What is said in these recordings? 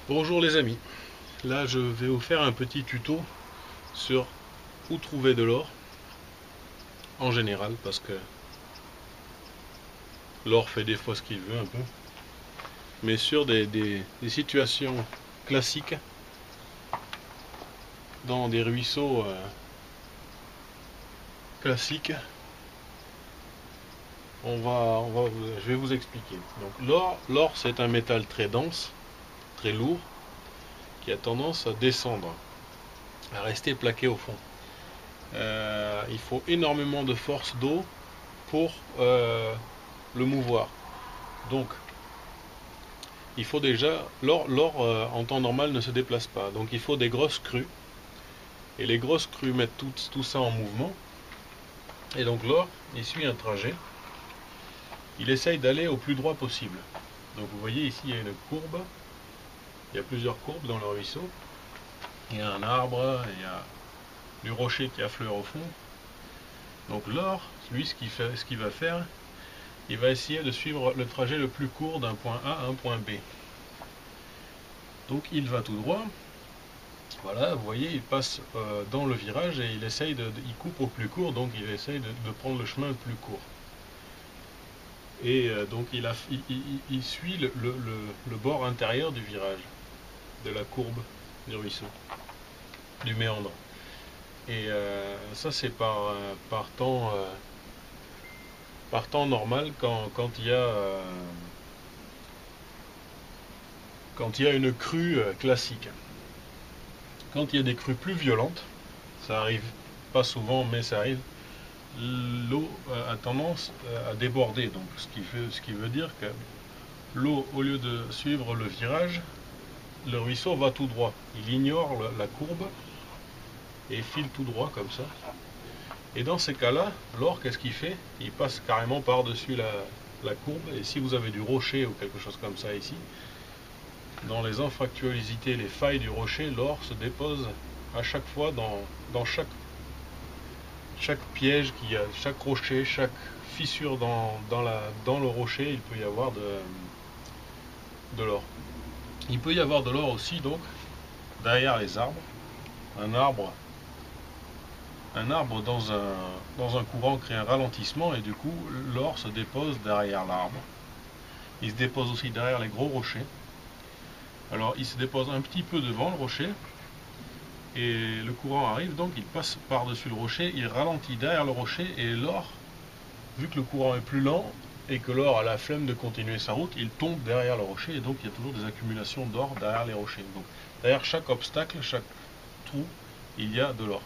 Bonjour les amis, là je vais vous faire un petit tuto sur où trouver de l'or en général, parce que l'or fait des fois ce qu'il veut un peu, mais sur des situations classiques dans des ruisseaux classiques. Je vais vous expliquer. Donc l'or c'est un métal très dense, très lourd, qui a tendance à descendre, à rester plaqué au fond. Il faut énormément de force d'eau pour le mouvoir. Donc, il faut déjà, l'or en temps normal ne se déplace pas. Donc, il faut des grosses crues. Et les grosses crues mettent tout ça en mouvement. Et donc, l'or, il suit un trajet. Il essaye d'aller au plus droit possible. Donc, vous voyez ici, il y a une courbe. Il y a plusieurs courbes dans le ruisseau. Il y a un arbre, il y a du rocher qui affleure au fond. Donc, l'or, lui, ce qu'il va faire, il va essayer de suivre le trajet le plus court d'un point A à un point B. Donc il va tout droit. Voilà, vous voyez, il passe dans le virage et il coupe au plus court, donc il essaye de prendre le chemin le plus court. Et donc il suit le bord intérieur du virage, de la courbe du ruisseau, du méandre. Et ça c'est par temps normal quand il y a une crue classique. Quand il y a des crues plus violentes, ça arrive pas souvent, mais ça arrive, l'eau a tendance à déborder. Donc, ce qui veut dire que l'eau, au lieu de suivre le virage, le ruisseau va tout droit. Il ignore la courbe et file tout droit comme ça. Et dans ces cas-là, l'or, qu'est-ce qu'il fait? Il passe carrément par-dessus la courbe. Et si vous avez du rocher ou quelque chose comme ça ici, dans les anfractuosités, les failles du rocher, l'or se dépose à chaque fois dans chaque piège qu'il y a, chaque rocher, chaque fissure dans le rocher, il peut y avoir de l'or. Il peut y avoir de l'or aussi donc derrière les arbres. Un arbre dans un courant crée un ralentissement et du coup l'or se dépose derrière l'arbre. Il se dépose aussi derrière les gros rochers. Alors il se dépose un petit peu devant le rocher et le courant arrive, donc il passe par-dessus le rocher, il ralentit derrière le rocher et l'or, vu que le courant est plus lent et que l'or a la flemme de continuer sa route, il tombe derrière le rocher et donc il y a toujours des accumulations d'or derrière les rochers. Donc derrière chaque obstacle, chaque trou, il y a de l'or.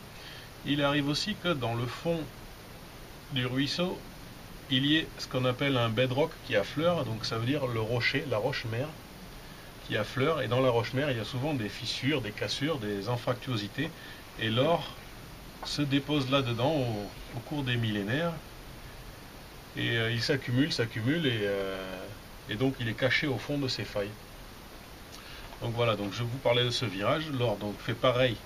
Il arrive aussi que dans le fond du ruisseau, il y ait ce qu'on appelle un bedrock qui affleure, donc ça veut dire le rocher, la roche-mère qui affleure, et dans la roche-mère il y a souvent des fissures, des cassures, des anfractuosités, et l'or se dépose là-dedans au cours des millénaires, et il s'accumule, et donc il est caché au fond de ces failles. Donc voilà, donc je vous parlais de ce virage, l'or donc fait pareil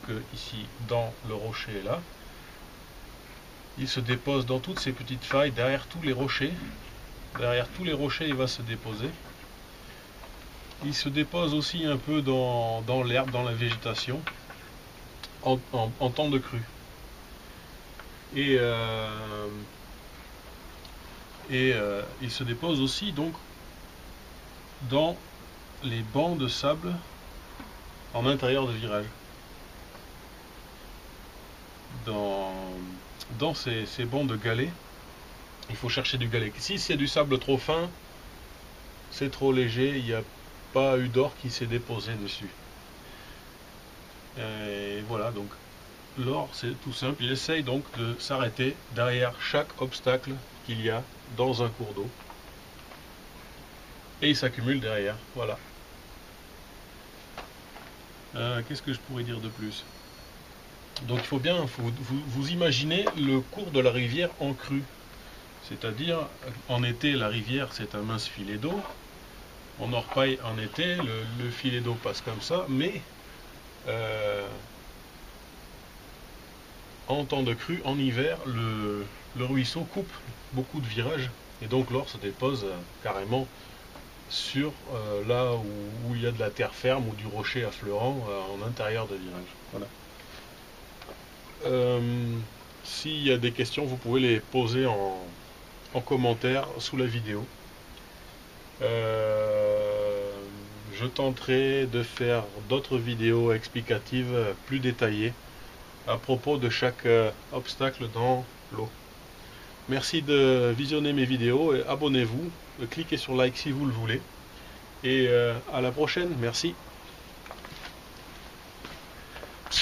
que ici dans le rocher là, il se dépose dans toutes ces petites failles, derrière tous les rochers il va se déposer. Il se dépose aussi un peu dans l'herbe, dans la végétation, en temps de crue. Et il se dépose aussi donc dans les bancs de sable en intérieur de virage. Dans ces bancs de galets, il faut chercher du galet. Si c'est du sable trop fin, c'est trop léger, il n'y a pas eu d'or qui s'est déposé dessus. Et voilà, donc l'or c'est tout simple, il essaye donc de s'arrêter derrière chaque obstacle qu'il y a dans un cours d'eau. Et il s'accumule derrière, voilà. Qu'est-ce que je pourrais dire de plus? Donc il faut bien vous imaginez le cours de la rivière en crue. C'est-à-dire, en été, la rivière c'est un mince filet d'eau. En orpaille, en été, le filet d'eau passe comme ça, mais en temps de crue, en hiver, le ruisseau coupe beaucoup de virages, et donc l'or se dépose carrément sur là où il y a de la terre ferme ou du rocher affleurant en intérieur de virage. Voilà. S'il y a des questions, vous pouvez les poser en commentaire sous la vidéo. Je tenterai de faire d'autres vidéos explicatives plus détaillées à propos de chaque obstacle dans l'eau. Merci de visionner mes vidéos et abonnez-vous, cliquez sur like si vous le voulez. Et à la prochaine, merci.